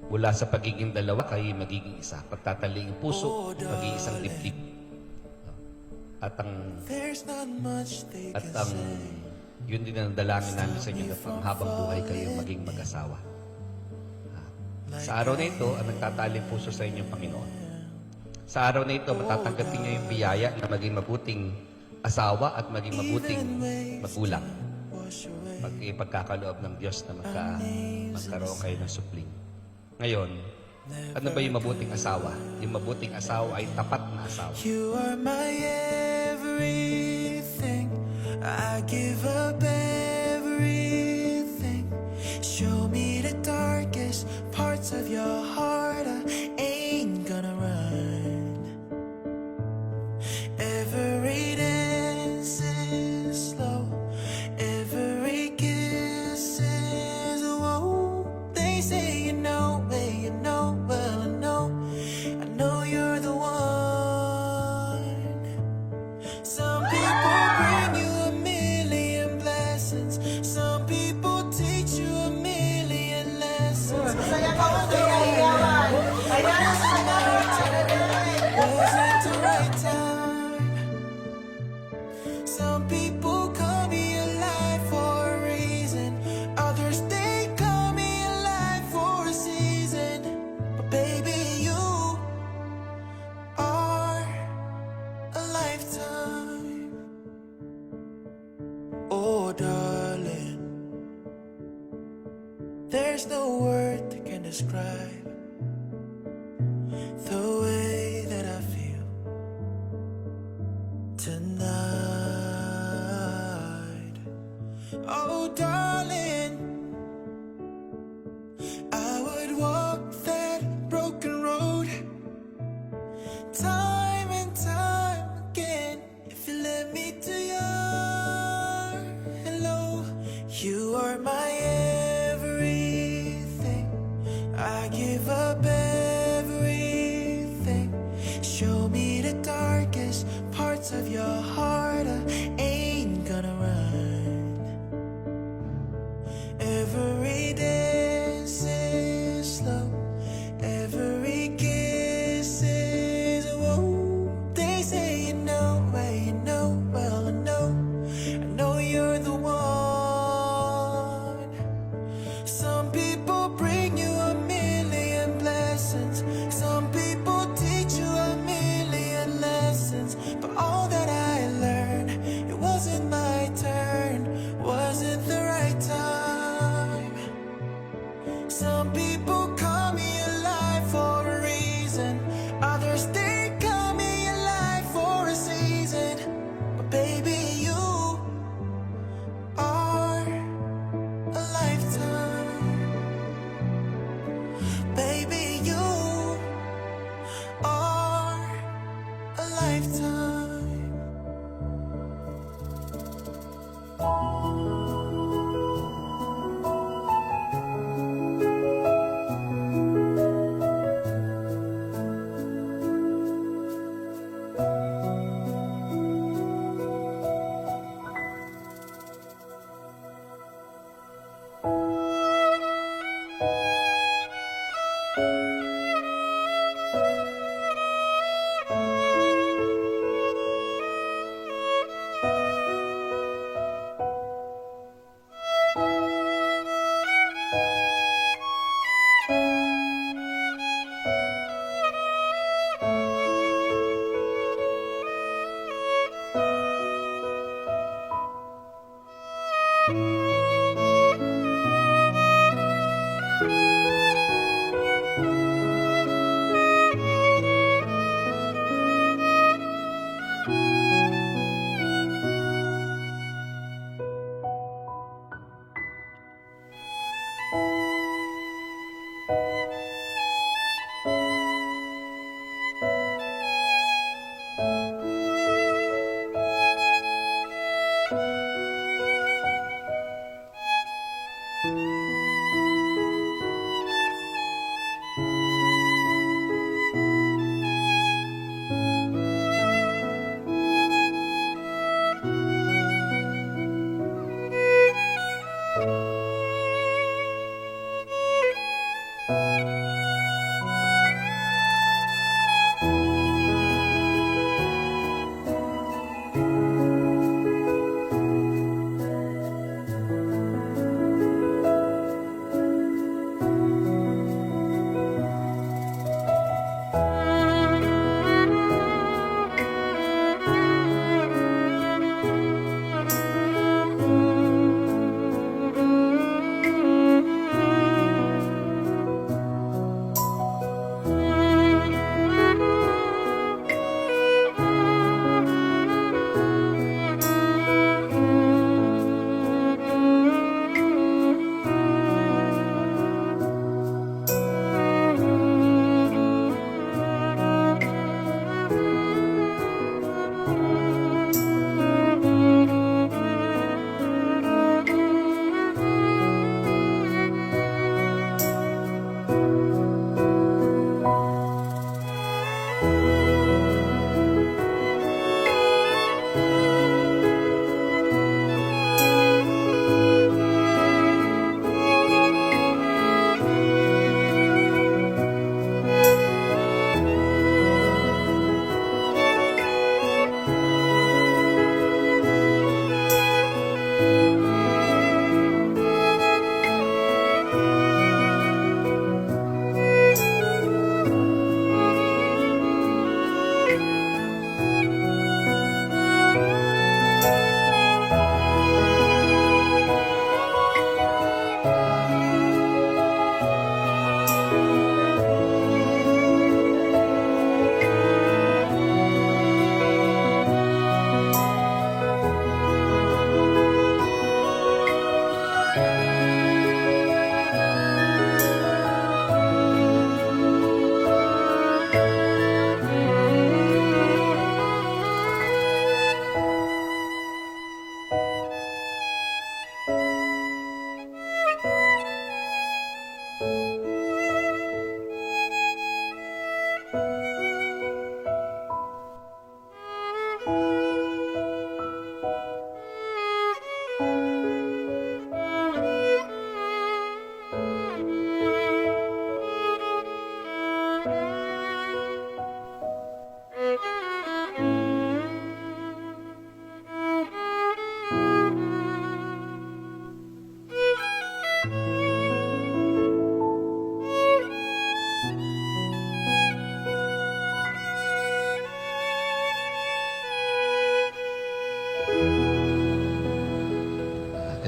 Mula sa pagiging dalawa, kayo magiging isa. Pagtataling puso, magiging isang dibdib. At ang yun din ang dalangin namin sa inyo na pang habang buhay kayo maging mag-asawa. Sa araw na ito, ang nagtataling puso sa inyong Panginoon. Sa araw na ito, matatanggapin niyo yung biyaya na maging mabuting asawa at maging mabuting magulang. Pagkakaloob ng Diyos na magkaroon kayo ng supling. Ngayon, ano ba yung mabuting asawa? Yung mabuting asawa ay tapat na asawa. You are my everything. I give up everything. Show me the darkest parts of your heart. I ain't gonna run. Every dance is slow. Every kiss is a whoa. They say you know, well I know you're the one. Some people bring you a million blessings. Some people teach you a million lessons. Wasn't the right time. Some people call me alive for a reason. Others they call me alive for a season. But baby, you are a lifetime. Oh, darling, there's no word that can describe the way that I feel tonight. Oh, darling, I would walk that broken road time and time again if you let me to your hello. You are my everything. I give up everything. Show me the darkest parts of your heart. I ain't gonna run. Every dance is slow. Every kiss is a whoa. They say you know, well I know you're the one. Some people bring you a million blessings. Some people teach you a million lessons. But all that I learned, it wasn't my turn, wasn't the right time. Some people call me alive for a reason. Others they call me alive for a season. But baby, you are a lifetime. Baby, you are a lifetime.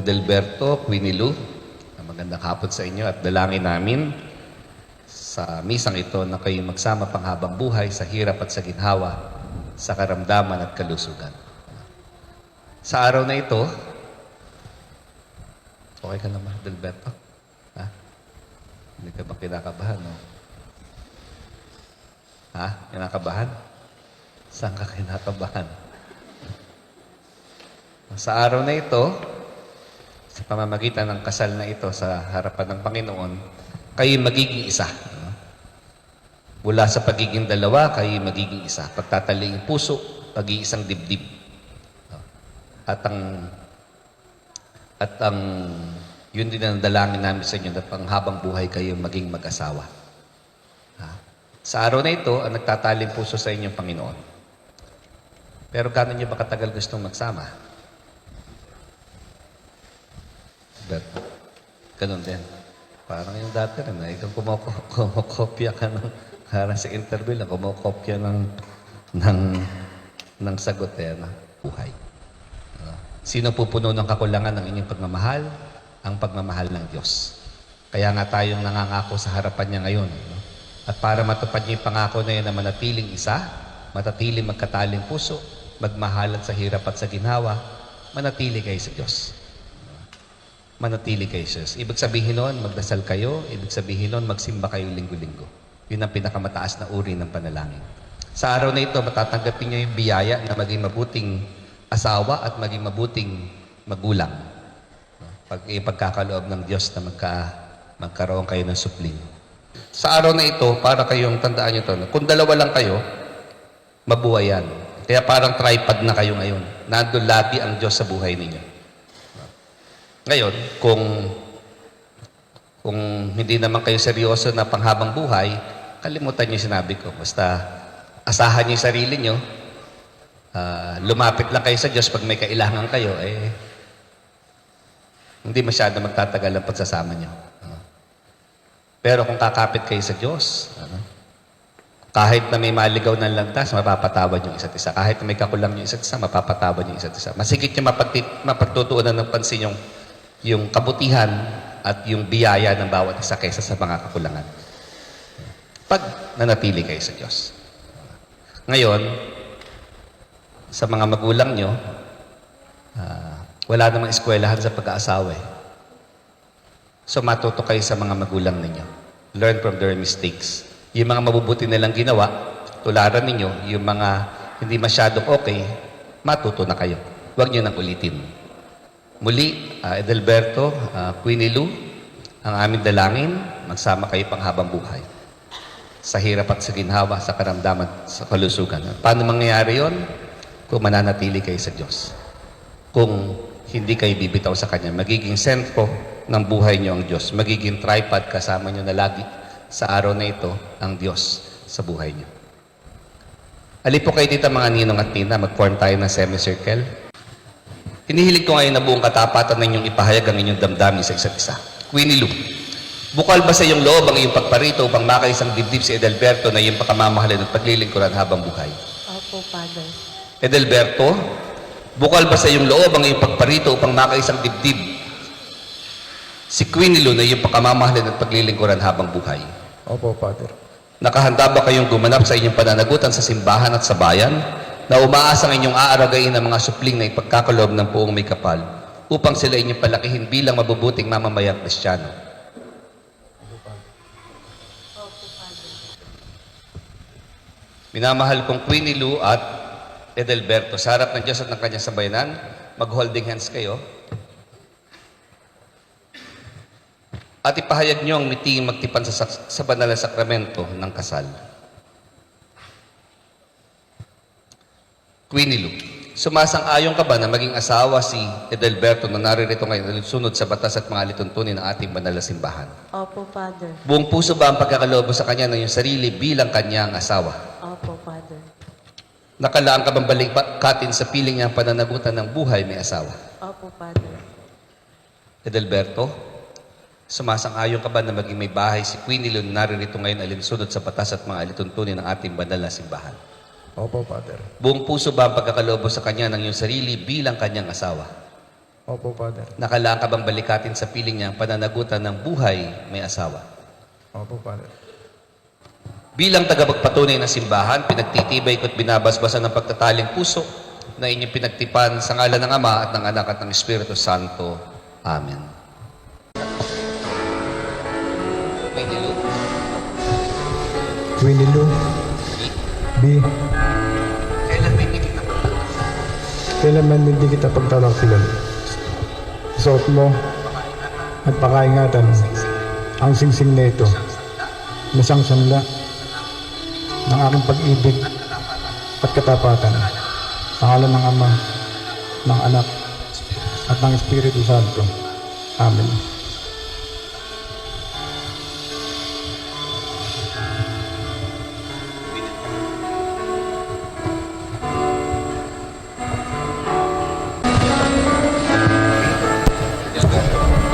Edelberto, Queenie Lou, magandang hapon sa inyo at dalangin namin sa misang ito na kayo magsama panghabang buhay sa hirap at sa ginhawa, sa karamdaman at kalusugan. Sa araw na ito, okay ka naman, Edelberto? Ha? Hindi ka ba kinakabahan, no? Ha? Kinakabahan? Saan ka kinakabahan? Sa araw na ito, sa pamamagitan ng kasal na ito sa harapan ng Panginoon, kayo magiging isa. Mula sa pagiging dalawa, kayo magiging isa. Pagtataling puso, pag-iisang dibdib. At ang yun din ang dalangin namin sa inyo na panghabang buhay kayo maging mag-asawa. Sa araw na ito, ang nagtataling puso sa inyong Panginoon. Pero gano'n niyo ba katagal gustong magsama? But, ganun din. Parang yung dati rin, ikaw kumokopya ka ng, parang sa interview lang, kumokopya ng sagot na buhay. Sino pupuno ng kakulangan ng inyong pagmamahal? Ang pagmamahal ng Diyos. Kaya nga tayong nangangako sa harapan niya ngayon. At para matupad niya yung pangako na yan na manatiling isa, manatiling magkataling puso, magmahalan sa hirap at sa ginhawa, manatili kayo sa Diyos. Manatili kayo sa Diyos. Ibig sabihin nun, magdasal kayo. Ibig sabihin nun, magsimba kayo linggo-linggo. Yun ang pinakamataas na uri ng panalangin. Sa araw na ito, matatanggapin niyo yung biyaya na maging mabuting asawa at maging mabuting magulang. Pagkakaloob ng Diyos na magkaroon kayo ng supling. Sa araw na ito, para kayong tandaan niyo ito, kung dalawa lang kayo, mabuhay yan. Kaya parang tripod na kayo ngayon. Nandun lagi ang Diyos sa buhay ninyo. Ngayon, kung hindi naman kayo seryoso na panghabang buhay, kalimutan niyo yung sinabi ko. Basta asahan niyo yung sarili niyo, lumapit lang kayo sa Diyos pag may kailangan kayo, hindi masyado magtatagal ang pagsasama niyo. Pero kung kakapit kayo sa Diyos, kahit na may maligaw ng landas, mapapatawad yung isa't isa. Kahit na may kakulang yung isa't isa, mapapatawad yung isa't isa. Masigit yung mapagtutuunan ng pansin yung kabutihan at yung biyaya ng bawat isa kaysa sa mga kakulangan. Pag nanatili kayo sa Diyos. Ngayon, sa mga magulang nyo, wala namang eskwelahan sa pag-aasawa eh. So matuto kayo sa mga magulang ninyo. Learn from their mistakes. Yung mga mabubuti nilang ginawa, tularan ninyo. Yung mga hindi masyadong okay, matuto na kayo. Huwag nyo nang ulitin. Muli, Edelberto, Queenie Lou, ang aming dalangin, magsama kayo panghabang buhay. Sa hirap at sa ginhawa, sa karamdaman, sa kalusugan. Paano mangyayari yon? Kung mananatili kayo sa Diyos. Kung hindi kayo bibitaw sa Kanya, magiging sentro ng buhay niyo ang Diyos. Magiging tripod kasama niyo na lagi sa araw na ito ang Diyos sa buhay niyo. Alipo kayo dito mga ninong at nina, mag-form tayo ng semicircle. Hinihilig ko ngayon na buong katapatan na inyong ipahayag ang inyong damdamin sa isa't isa. Queenie Lou, bukal ba sa iyong loob ang iyong pagparito upang makaisang dibdib si Edelberto na iyong pakamamahalin at paglilingkuran habang buhay? Opo, Father. Edelberto, bukal ba sa iyong loob ang iyong pagparito upang makaisang dibdib si Queenie Lou na iyong pakamamahalin at paglilingkuran habang buhay? Opo, Father. Nakahanda ba kayong gumanap sa inyong pananagutan sa simbahan at sa bayan na umaasang inyong aaragain ang mga supling na ipagkakaloob ng buong may kapal upang sila inyong palakihin bilang mabubuting mamamayang Kristiyano? Minamahal kong Queenie Lou at Edelberto, sa harap ng Diyos at ng kanyang sambayanan, mag-holding hands kayo. at ipahayag niyo ang miting magtipan sa banal na sakramento ng kasal. Queenie Lou, sumasang-ayon ka ba na maging asawa si Edelberto na naririto ngayon sunod sa batas at mga lituntunin ng ating banal na simbahan? Opo, Father. Buong puso ba ang pagkakaloob mo sa kanya ng iyong sarili bilang kanyang asawa? Opo, Father. Nakalaan ka bang balikatin sa piling niya ang pananagutan ng buhay may asawa? Opo, Father. Edelberto, sumasang-ayon ka ba na maging may bahay si Queenie Lou na naririto ngayon alinsunod sa batas at mga lituntunin ng ating banal na simbahan? Opo, Father. Buong puso ba ang pagkakaloob mo sa kanya ng iyong sarili bilang kanyang asawa? Opo, Father. Nakalaan ka bang balikatin sa piling niya ang pananagutan ng buhay may asawa? Opo, Father. Bilang tagapagpatunay ng simbahan, pinagtitibay ko't binabasbasan ng pagtataling puso na inyong pinagtipan sa ngalan ng Ama at ng Anak at ng Espiritu Santo. Amen. Queenie Lou, Queenie Lou B. kailan may hindi kita Kailanman hindi kita pagtataksilan. Isuot mo at pakaingatan ang singsing na ito na siyang sanla ng aking pag-ibig at katapatan sa ngalan ng Ama, ng Anak, at ng Espiritu Santo. Amen.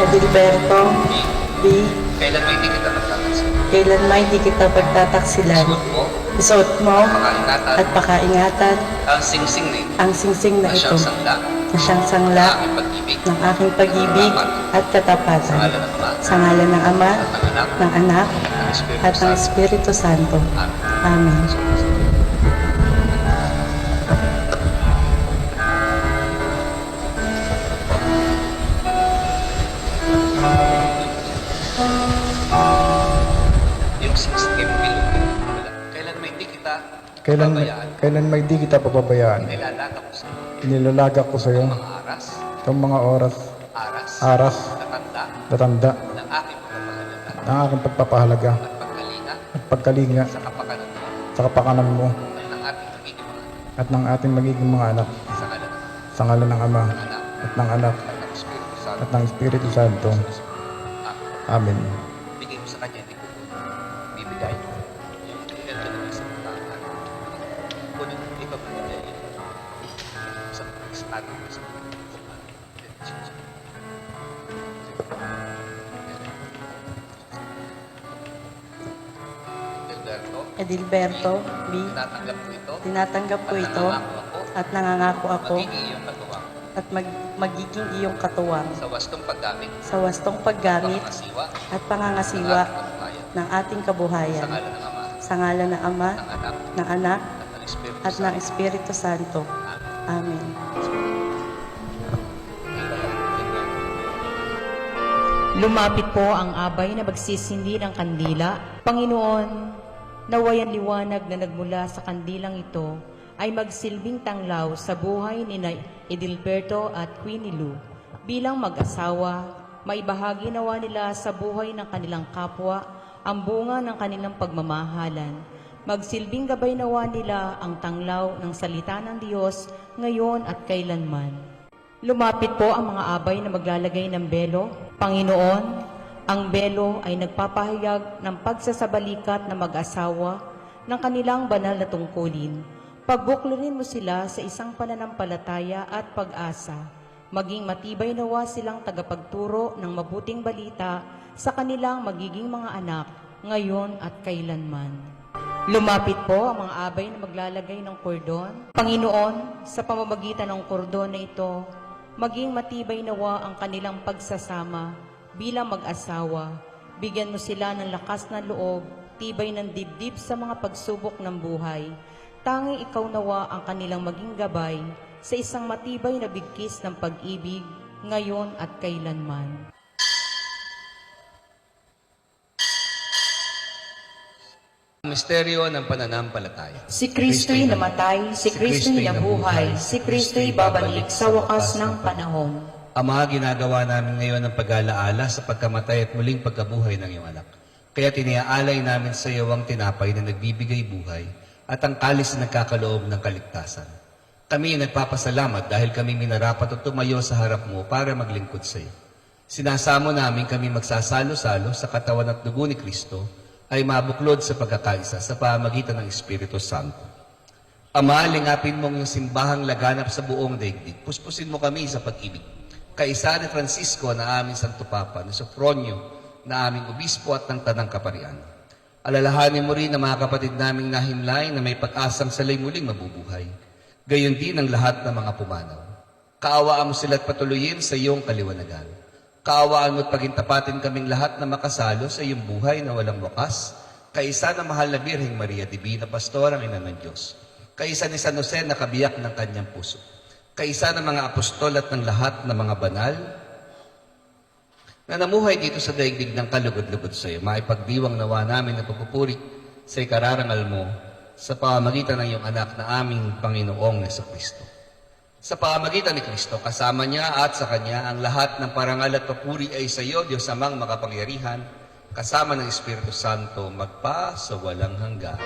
Edilberto B. Kailan may hindi kita magtataksilan? Kailan may di kita pagtataksilan. Suot mo, Isuot mo pakaingatan at pakaingatan ang singsing na ito ang singsing na na ito siyang sangla na siyang ng sangla aking pag-ibig ng aking pag-ibig at sa katapatan. ngalan ng Ama Sa ngalan ng Ama, at ng Anak ng Anak, at ng Espiritu at ng Santo. Espiritu Santo. Amen. Amen. Yung 6 kilo, kailan may hindi kita pabayaan, Kailan may di kita papabayaan. nilalaga ko sa Inilalaga ko sa iyo mga aras, itong mga oras, aras, aras, tatanda tatanda ng aking pagpapahalaga ng aking pagpapahalaga at pagkalinga at pagkalinga sa kapakanan mo sa kapakanan mo ng ating magiging mga at ng ating magiging mga anak sa ngalan ng sa ngalan ng Ama Anak at ng Anak at ng Espiritu Santo. at ng Espiritu Santo. Amen. Bigay mo sa kanya, hindi ko bibigay. Yung tingnan ko ng isang tahan. Kunin mo, ikaw mo niya yun. Sa tanong mo sa Edilberto B. tinatanggap ko ito Tinatanggap ko ito at nangangako at nangangako ako magiging iyong katuwang at magiging iyong katuwang sa wastong paggamit sa wastong paggamit pangasiwa at pangangasiwa ng ating kabuhayan ng ating sa kabuhayan. ngalan ng Ama, Sa ngalan ng Ama, ng Anak, ng Anak, at ng Espiritu at ng Santo. Espiritu Santo. Amen. Lumapit po ang abay na magsisindi ng kandila. Panginoon, naway ang liwanag na nagmula sa kandilang ito ay magsilbing tanglaw sa buhay ni Edilberto at Queenie Lou. Bilang mag-asawa, maibahagi nawa nila sa buhay ng kanilang kapwa ang bunga ng kanilang pagmamahalan. Magsilbing gabay nawa nila ang tanglaw ng salita ng Diyos ngayon at kailanman. Lumapit po ang mga abay na maglalagay ng belo. Panginoon, ang belo ay nagpapahayag ng pagsasabalikat na mag-asawa ng kanilang banal na tungkulin. Pagbuklarin mo sila sa isang pananampalataya at pag-asa. Maging matibay nawa silang tagapagturo ng mabuting balita sa kanilang magiging mga anak ngayon at kailanman. Lumapit po ang mga abay na maglalagay ng kordon. Panginoon, sa pamamagitan ng kordon na ito, maging matibay nawa ang kanilang pagsasama bilang mag-asawa. Bigyan mo sila ng lakas ng loob, tibay ng dibdib sa mga pagsubok ng buhay. Tanging ikaw nawa ang kanilang maging gabay sa isang matibay na bigkis ng pag-ibig ngayon at kailanman. Misteryo ng pananampalataya. Si Kristo'y namatay, si Kristo'y nabuhay, si Kristo'y babalik sa wakas ng panahon. Ama, ginagawa namin ngayon ang pag-alaala sa pagkamatay at muling pagkabuhay ng iyong anak. Kaya tiniaalay namin sa iyo ang tinapay na nagbibigay buhay at ang kalis na nagkakaloob ng kaligtasan. Kami ay nagpapasalamat dahil kami minarapat at tumayo sa harap mo para maglingkod sa iyo. Sinasamo namin kami magsasalo-salo sa katawan at dugo ni Kristo ay mabuklod sa pagkakaisa sa pamagitan ng Espiritu Santo. Ama, lingapin mong yung simbahang laganap sa buong daigdig. Puspusin mo kami sa pag-ibig. Kaisa ni Francisco na aming Santo Papa, ni Sofronio na aming Obispo at ng Tanang Kaparian. Alalahanin mo rin ang mga kapatid naming nahimlay na may pag-asang salay muling mabubuhay. Gayon din ang lahat ng mga pumanaw. Kaawaan mo sila at patuloyin sa iyong kaliwanagan. Kaawaan mo at pagintapatin kaming lahat na makasalo sa iyong buhay na walang wakas. Kaisa na mahal na Birheng Maria, Divina Pastora, Ina ng Diyos. Kaisa ni San Jose na kabiyak ng kanyang puso. Kaisa ng mga apostol at ng lahat ng mga banal na namuhay dito sa daigdig ng kalugod-lugod sa iyo. Maipagdiwang nawa namin na pagpupuri sa ikararangal mo sa pamamagitan ng iyong anak na aming Panginoong Jesucristo. Sa pamamagitan ni Kristo, kasama niya at sa Kanya, ang lahat ng parangal at papuri ay sa iyo, Diyos Amang makapangyarihan, kasama ng Espiritu Santo, magpa sa walang hanggan.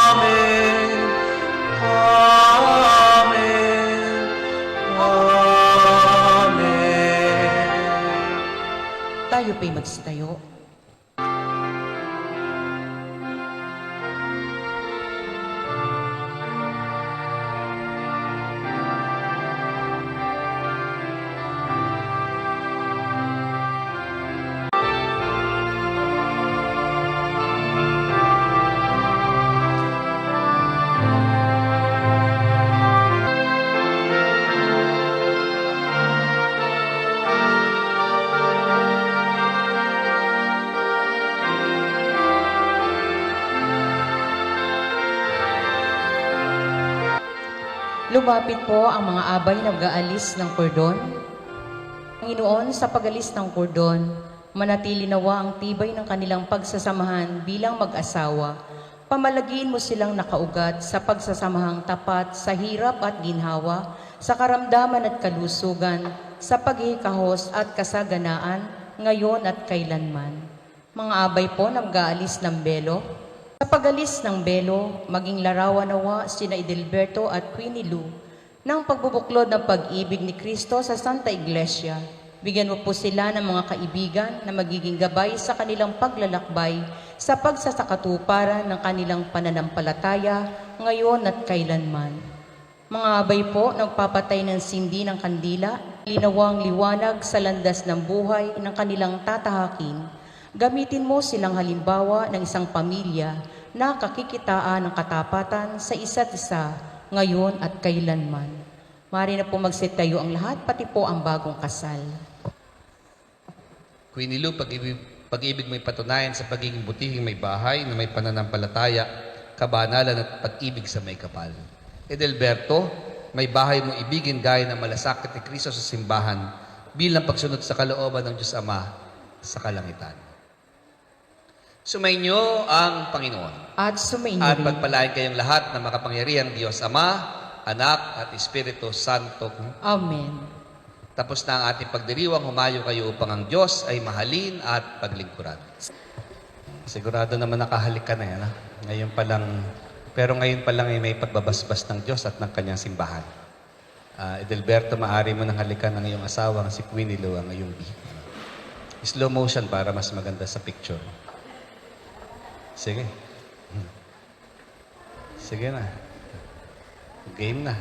Amen. Amen. Tayo po'y magsitayo. Lumapit po ang mga abay na mag-aalis ng kordon. Panginoon, sa pag-alis ng kordon, manatili nawa ang tibay ng kanilang pagsasamahan bilang mag-asawa. Pamalagiin mo silang nakaugat sa pagsasamahang tapat sa hirap at ginhawa, sa karamdaman at kalusugan, sa paghihikahos at kasaganaan, ngayon at kailanman. Mga abay po na mag-aalis ng belo. Sa pag-alis ng belo, maging larawan nawa sina Edelberto at Queenie Lou ng pagbubuklod ng pag-ibig ni Kristo sa Santa Iglesia. Bigyan mo po sila ng mga kaibigan na magiging gabay sa kanilang paglalakbay sa pagsasakatuparan ng kanilang pananampalataya ngayon at kailanman. Mga abay po nagpapatay ng sindi ng kandila, linawang liwanag sa landas ng buhay ng kanilang tatahakin. Gamitin mo silang halimbawa ng isang pamilya na kakikitaan ng katapatan sa isa't isa ngayon at kailanman. Maaari na po magsitayo ang lahat, pati po ang bagong kasal. Queenie Lou, pag-ibig mo'y patunayan sa pagiging butihing may bahay na may pananampalataya, kabanalan at pag-ibig sa may kapal. Edelberto, may bahay mo ibigin gaya ng malasakit ni Kristo sa simbahan bilang pagsunod sa kalooban ng Diyos Ama sa kalangitan. Sumainyo ang Panginoon. At sumainyo At rin. pagpalain kayong lahat ng makapangyarihang Diyos Ama, Anak at Espiritu Santo. Amen. Tapos na ang ating pagdiriwang, humayo kayo upang ang Diyos ay mahalin at paglingkuran. Sigurado naman nakahalik ka na yan. Ha? Pero ngayon pa lang ay may pagbabasbas ng Diyos at ng kanyang simbahan. Edelberto, maaari mo nang halikan ng iyong asawa, si Queenie Lou, ang iyong slow motion para mas maganda sa picture. Sige. Sige na. Game na.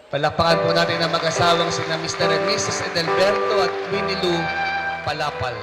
Palakpakan po natin ang mag-asawang sina Mr. and Mrs. Edelberto at Queenie Lou Palapal.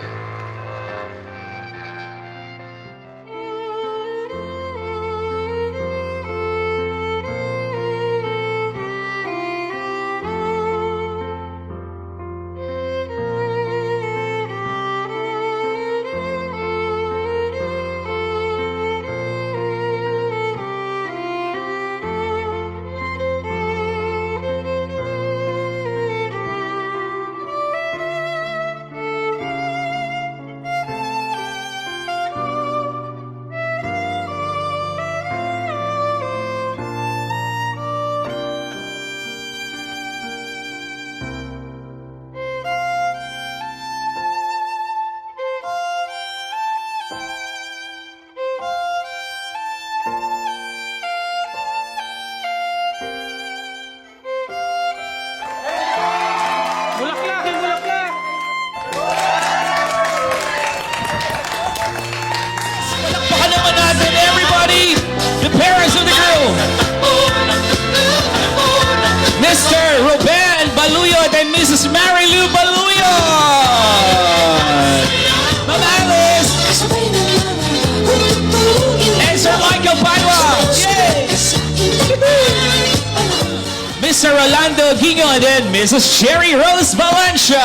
Mrs. Mary Lou Baluyan! Ma'am Alice! And Sir Michael Padua! Yay! Mr. Rolando Guigo and then Mrs. Cherry Rose Valencia!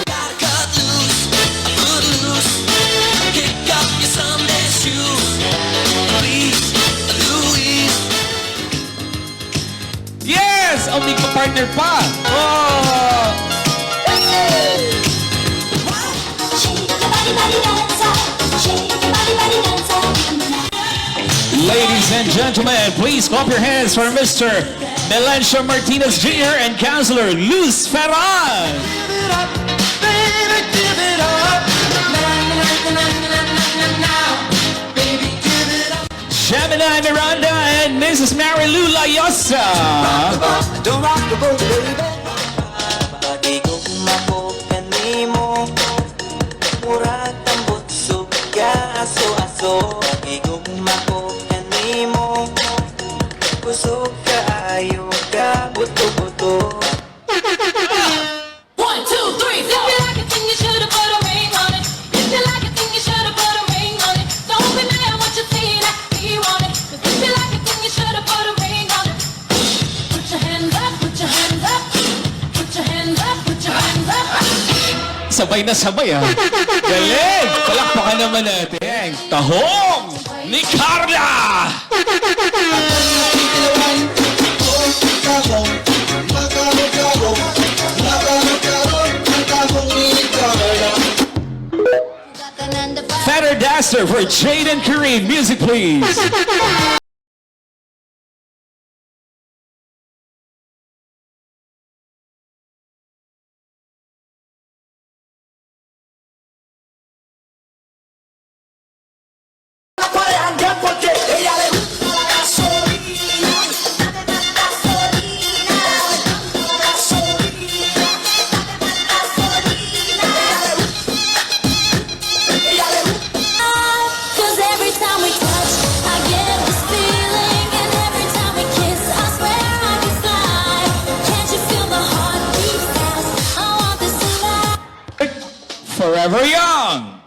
Gotta cut loose, foot loose, kick up your Sunday shoes. Please, Louise. Yes! Oh, may ka-partner pa! Oh! Ladies and gentlemen, please clap your hands for Mr. Melencio Martinez Jr. and Councilor Luz Ferran! Give it up, baby, give it up. Now, baby, give it up. Gemini Miranda and Mrs. Mary Lou Layosa! Don't rock the boat, baby. Pagi ko kumako kanimo, murag tambot suga aso-aso. Pagi ko kumako kanimo, kusog ka ayo ka buto-buto. 1, 2, 3, 4. If you like a thing, you should've put a ring on it. If you like a thing, you should've put a ring on it. Don't be mad what you see that we want it. 'Cause if you like a thing, you should've put a ring on it. Put your hands up, put your hands up. Put your hands up, put your hands up. Sabay na sabay ah. Galing! Palakpakan naman natin. Tahong ni Carla! Feather Duster for Jade and Kareem. Music please. Cause every time we touch, I get this feeling. And every time we kiss, I swear I can fly. Can't you feel the heartbeat fast? I want this to last. Forever Young.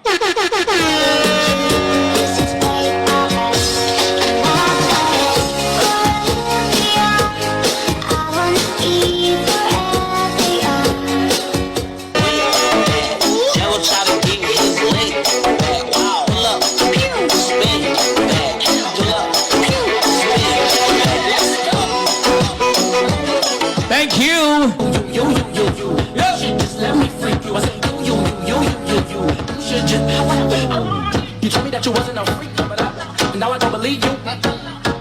Thank you. Just let me freak you. I say you. You should just. You told me that you wasn't a freak, but now I don't believe you.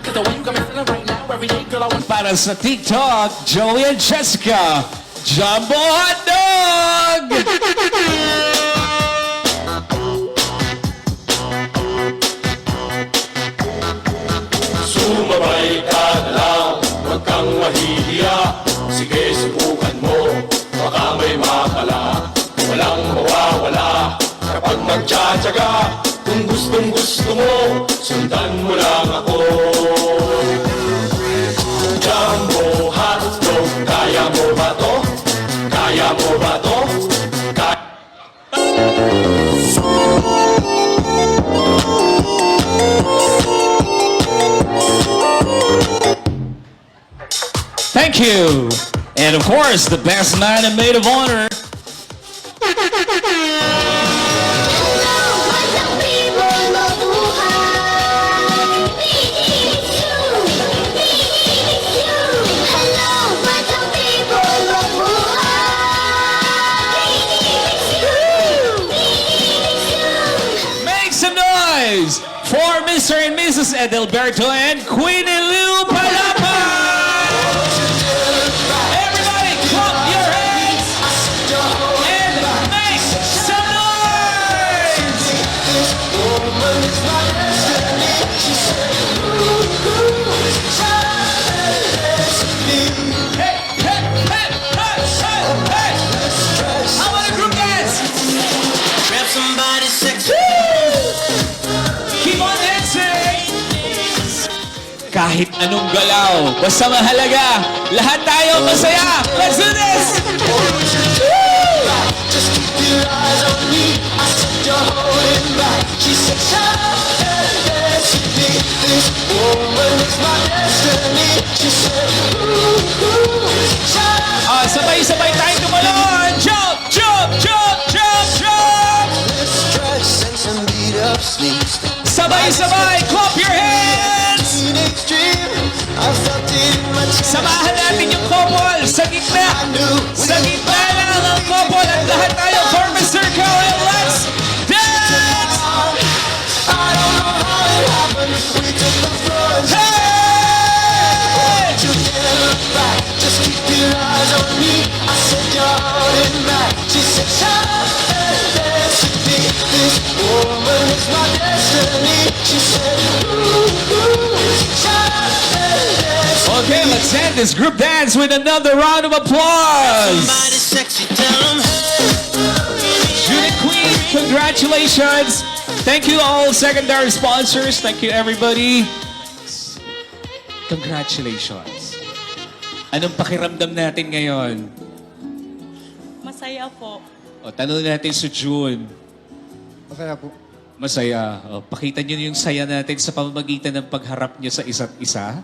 Cause the way you got me feeling right now, every day, girl, I want. Para sa TikTok, Joey and Jessica, Jumbo Hot Dog! Sumabay ka na lang, huwag kang mahihiya. Sige, subukan mo, baka may makala. Walang mawawala kapag magtsatsaga. Kung gustong gusto mo, sundan mo lang ako. Jumbo hotdog, kaya mo ba to? Kaya mo ba to? Thank you. And of course, the best man and maid of honor. Make some noise for Mr. and Mrs. Edelberto and Queenie Lou Palapa! Everybody clap your hands and make some noise! Hey, hey, hey, hey, hey, hey! How about a group dance? Grab somebody sexy. Keep on dancing! kahit anong galaw. Basta mahalaga, lahat tayo masaya. Let's do this! Just keep your eyes on me. I said you're holding back. She said, shut up and dance with me. This woman is my destiny. She said, ooh, ooh, shut up. Sabay-sabay tayo tumalon! Jump! Jump! Jump! Jump! Jump! Let's stretch and some beat up sleeves. Sabay-sabay! Clap your hands! Teenage dream. I felt it in my chest. Samahan natin yung couple sa gitna. Sa gitna lang ang couple at lahat tayo form a circle and let's dance! I don't know how it happened. We took the floor and Hey! you can't look back. Just keep your eyes on me. I said you're holding back. She said, shut up and dance with me. This woman is my destiny. She said, ooh, ooh, shut up and dance. Okay, let's end this group dance with another round of applause. Somebody sexy, tell them hey. June Queen, congratulations. Thank you all secondary sponsors. Thank you everybody. Congratulations. Anong pakiramdam natin ngayon? Masaya po. O, tanong natin si June. Masaya po. Masaya. O, pakita niyo yung saya natin sa pamamagitan ng pagharap niyo sa isa't isa.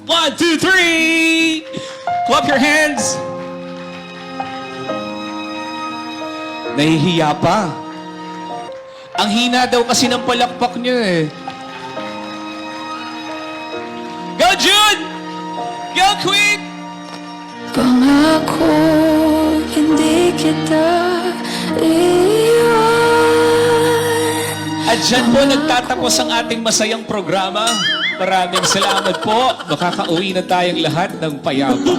1, 2, 3! Clap your hands! Nahihiya pa. Ang hina daw kasi ng palakpak niyo eh. Go, June! Go, Queen! Kung ako hindi kita iwan. At dyan po nagtatapos ang ating masayang programa. Maraming salamat po. Makakauwi na tayong lahat ng payapa.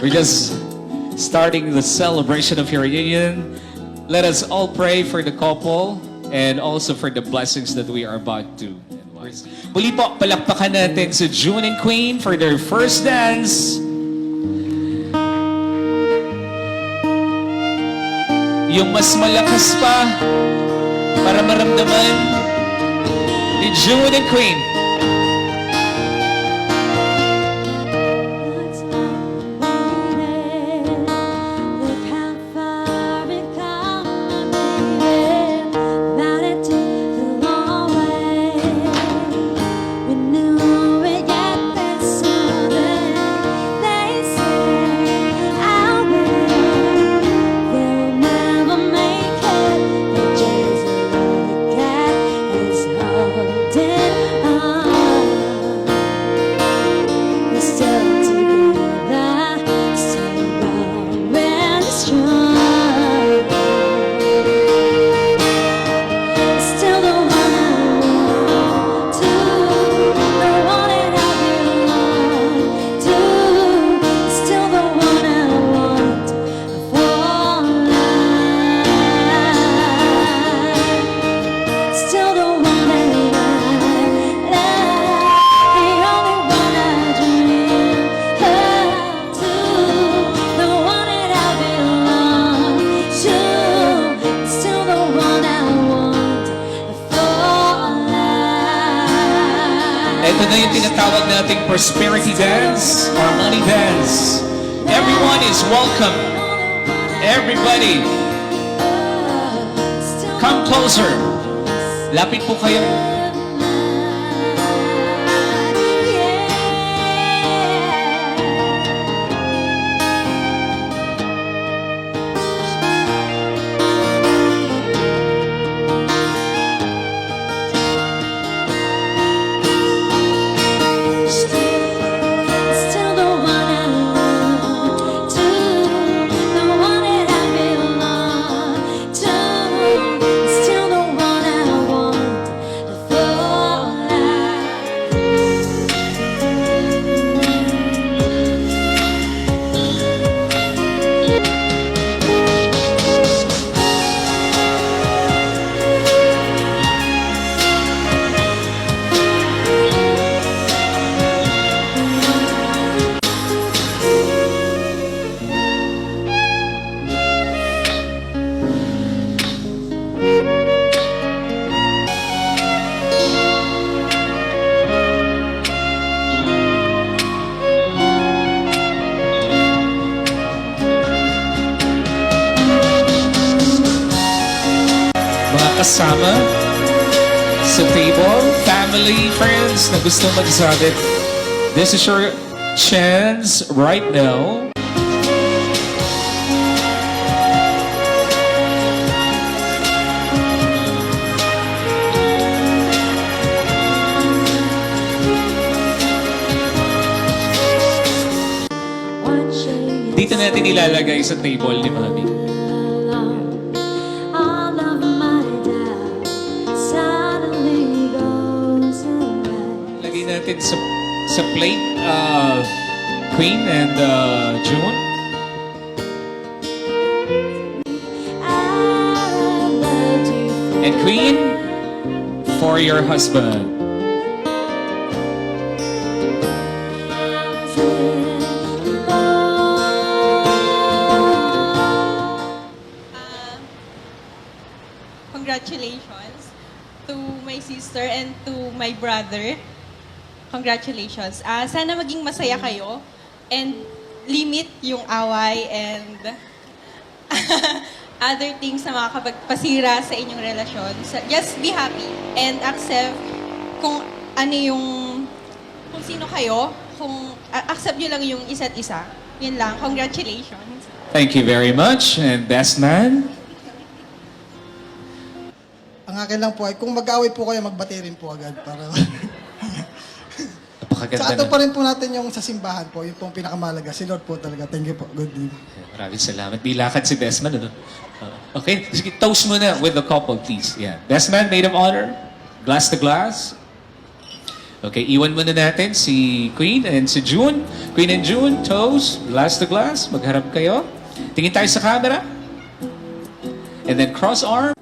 We're just starting the celebration of your reunion. Let us all pray for the couple and also for the blessings that we are about to. Muli po, palakpakan natin si June and Queen for their first dance. Yung mas malakas pa para maramdaman ni June and Queen. Look how far we've come, baby. About it took the long way. We knew it, yet there's something they say out there. They'll never make it. They're just a cat is holding on. We're still together, still going strong. Still the one I want to, the one that I belong to. Still the one I want for life. Still the one that I love, the only one I dream of to, the one that I belong to. Still the one I want for life. Ito na yung tinatawag nating prosperity dance or money dance. Everyone is welcome. Everybody, come closer. Lapit po kayo. Still the one I want to, the one that I belong to. Still the one I want for makasama sa table, family, friends na gusto magsabit. This is your chance right now. Dito natin ilalagay sa table ni Mami. All of my doubt suddenly goes away. Lagay natin sa plate, Queen and June. I loved you And Queen, for your husband. Congratulations to my sister and to my brother. Congratulations. Sana maging masaya kayo and limit yung away and other things na makakapagpasira sa inyong relasyon. So, just be happy and accept kung ano yung kung sino kayo, kung accept nyo lang yung isa't isa. Yun lang. Congratulations. Thank you very much. And best man? Ang akin lang po ay kung mag-away po kayo, magbati rin po agad para Napakaganda sa ato na. pa rin po natin yung sa simbahan po, yun po ang pinakamalaga. Si Lord po talaga. Thank you po. Good evening. Maraming salamat. Bilakad si best man, ano? Okay, sige, toast muna with the couple, please. Yeah. Best man, maid of honor, glass to glass. Okay, iwan muna natin si Queen and si June. Queen and June, toast, glass to glass. Magharap kayo. Tingin tayo sa camera. And then cross arm.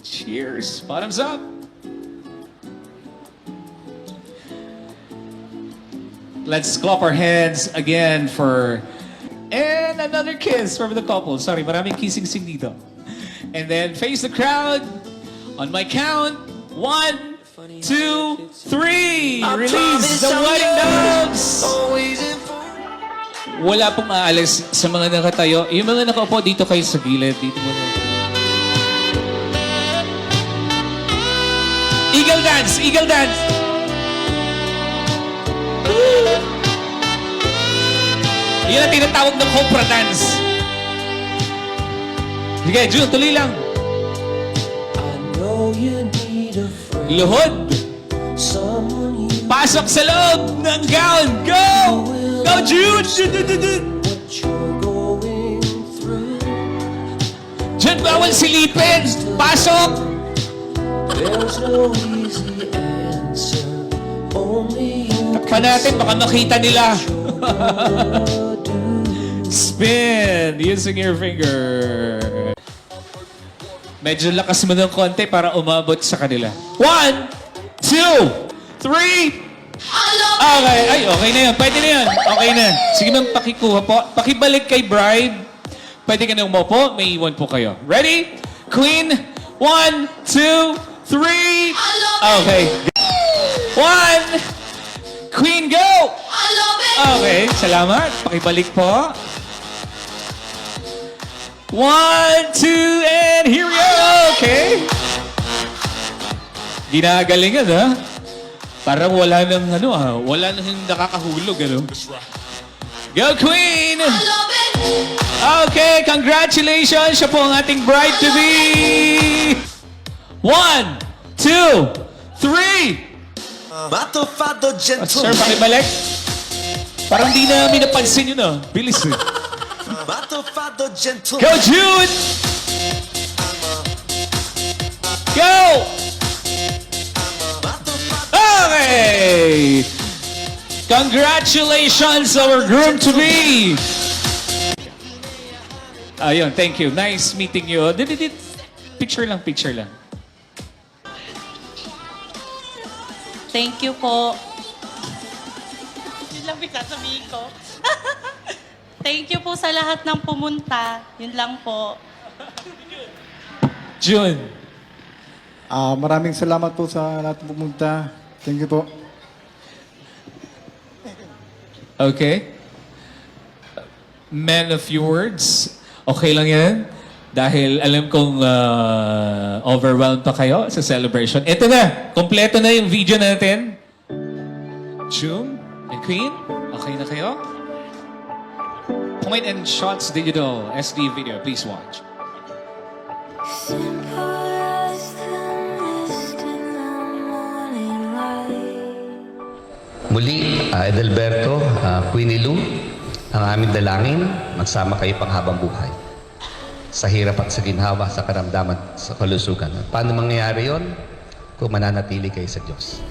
Cheers. Bottoms up. Let's clap our hands again for... And another kiss from the couple. Sorry, maraming kissing-sing dito. And then face the crowd. On my count. 1, 2, 3. Release the wedding doves. Wala pong aalis sa mga nakatayo. Yung mga nakaupo, dito kayo sa gilid. Dito muna. Eagle dance! Eagle dance! Yan ang tinatawag ng Cobra dance. Sige, June, tuloy lang. Luhod. Pasok sa loob ng gown. Go! Go, June! June, bawal silipin. Pasok! Takpan natin, baka makita nila. Spin using your finger. Medyo lakas mo ng konti para umabot sa kanila. 1, 2, 3. Okay. Ay, okay na yun. Pwede na yun. Okay na. Sige nang pakikuha po. Pakibalik kay bride. Pwede ka nang umupo. May iwan po kayo. Ready? Queen. 1, 2, 3. Okay. 1. Queen, go! Okay, salamat. Pakibalik po. 1, 2, and here we go! Okay. Ginagalingan, ha? Parang wala nang, wala nang nakakahulog, Go, Queen! Okay, congratulations! Siya po ang ating bride-to-be! 1, 2, 3! Sir, pakibalik. Parang di namin napansin yun, Bilis, Go, Jude! Go! Okay! Congratulations, our groom-to-be! Ayun, thank you. Nice meeting you. Picture lang. Thank you po. Yun lang sasabihin ko. Thank you po sa lahat ng pumunta. Yun lang po. June. Maraming salamat po sa lahat ng pumunta. Thank you po. Okay. Men of few words. Okay lang yan. Dahil alam kong overwhelmed pa kayo sa celebration. Ito na, kompleto na yung video natin. June and Queen, okay na kayo? Point and Shots Digital SD video, please watch. Simple as the mist in the morning light. Muli, Edelberto, Queenie Lou, ang aming dalangin, magsama kayo pang habang buhay. Sa hirap at sa ginhawa, sa karamdaman, sa kalusugan. Paano mangyayari yon? Kung mananatili kayo sa Diyos.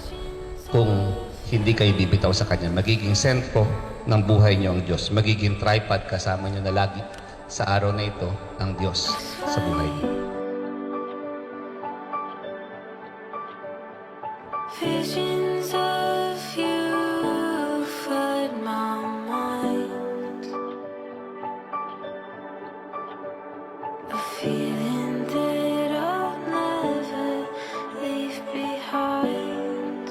Kung hindi kayo bibitaw sa Kanya, magiging sentro ng buhay niyo ang Diyos. Magiging tripod kasama niyo na lagi sa araw na ito ang Diyos sa buhay niyo. Visions of you flood my mind. A feeling that I'll never leave behind.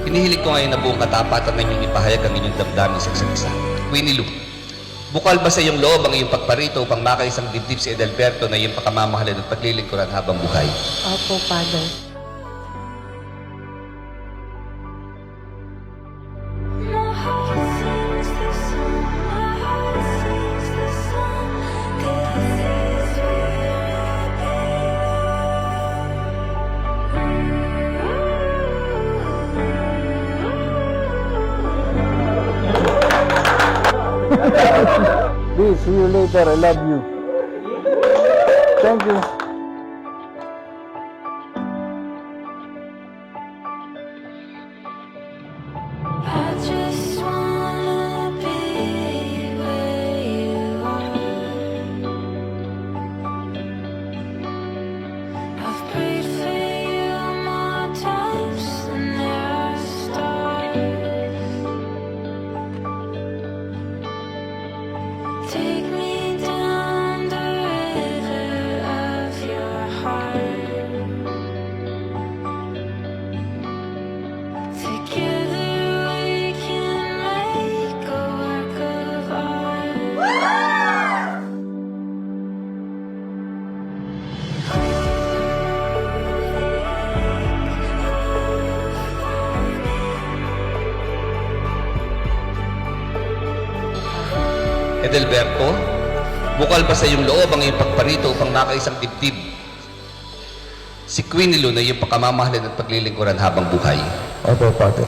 Hinihiling ko ngayon na buong katapatan na inyong ipahayag ang inyong damdamin sa isa't isa. Queenie Lou, bukal ba sa iyong loob ang iyong pagparito upang makaisang dibdib si Edelberto na iyong pakamamahalin at paglilingkuran habang buhay? Opo, Father. My heart sings the song, my heart sings the song. This is where Please, see you later. I love you. Thank you. I just wanna be where you are. I've prayed for you more times than there are stars. Take me down the river of your heart. Together we can make a work of art. Edelberto, bukal ba sa iyong loob ang iyong pagparito upang makaisang dibdib si Queenie Lou na iyong pakamamahalin at paglilingkuran habang buhay? Opo, Father.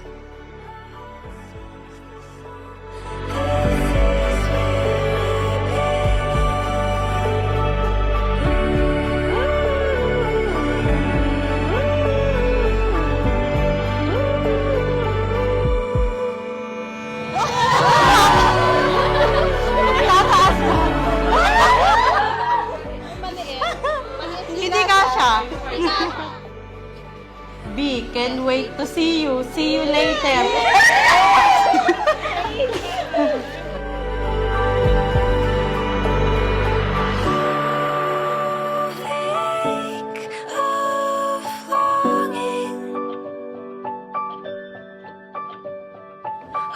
Hindi ka siya. B, can't wait to see you. See you later. Lake of longing.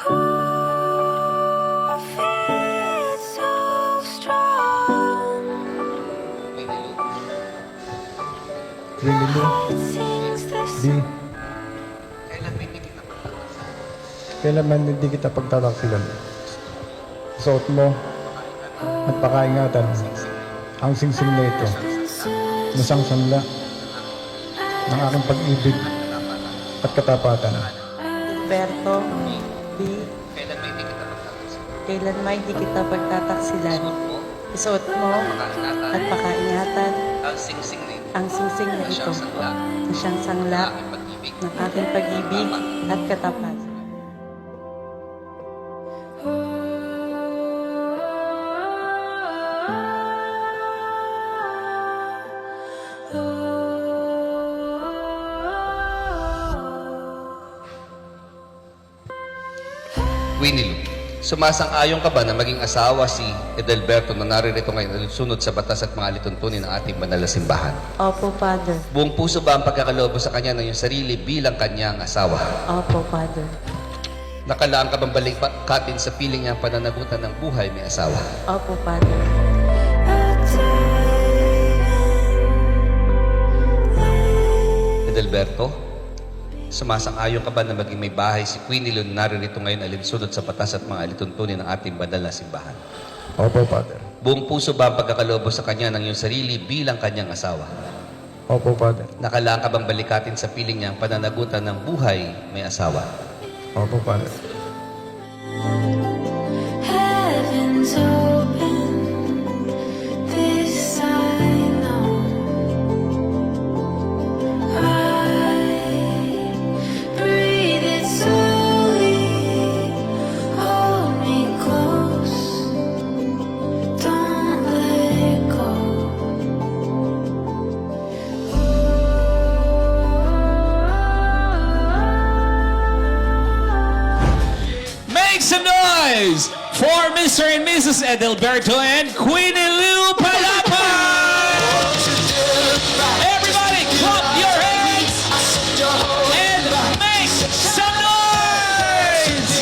Oh, feel so strong. Queenie Lou, It sings the B, kailanman hindi kita pagtataksilan. Suot mo at pakaingatan ang singsing na ito na siyang sanla ng aking pag-ibig at katapatan. Berto, B, kailanman hindi kita pagtataksilan. Isuot mo at pakaingatan ang singsing na ito na siyang sangla ng aking pag-ibig at katapatan. Queenie Lou, sumasang-ayon ka ba na maging asawa si Edelberto na naririto ngayon sunod sa batas at mga lituntunin ng ating banal na simbahan? Opo, Father. Buong puso ba ang pagkakaloob mo sa kanya ng iyong sarili bilang kanyang asawa? Opo, Father. Nakalaan ka bang balikatin sa piling niya ang pananagutan ng buhay may asawa? Opo, Father. Edelberto, sumasang-ayon ka ba na maging may bahay si Queenie Leon naririto ngayon alinsunod sa batas at mga alituntunin ng ating banal na simbahan? Opo, Father. Buong puso ba ang pagkakalobo sa kanya ng iyong sarili bilang kanyang asawa? Opo, Father. Nakalaan ka bang balikatin sa piling niya ang pananagutan ng buhay may asawa? Opo, Father. Heaven's open, this I know. I breathe it slowly, hold me close, don't let go. Make some noise for Mr. and Mrs. Edelberto and Queenie Lou Palapa! Everybody clap your hands and make some noise!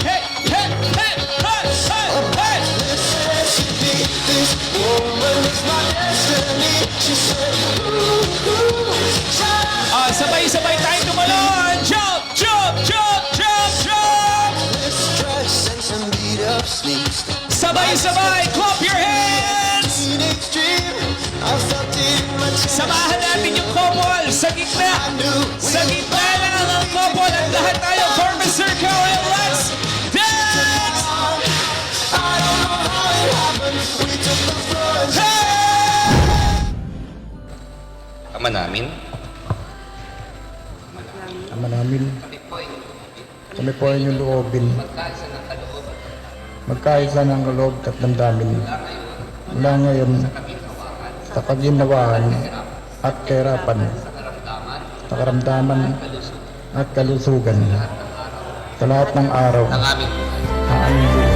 Hey, hey, hey, hey, hey, hey! Sabay-sabay tayo tumalon! Jump, jump, jump, jump, jump! Sabay-sabay, clap your hands! Samahan natin yung couple sa gitna. Sa gitna lang ang couple at lahat tayo form a circle and let's dance! Hey! Ama namin, Ama namin, kami po ay inyong loobin. Magkaisa ng loob at damdamin. Mula ngayon, sa kaginawaan at kahirapan, sa karamdaman at kalusugan, sa lahat ng araw ang aming na aming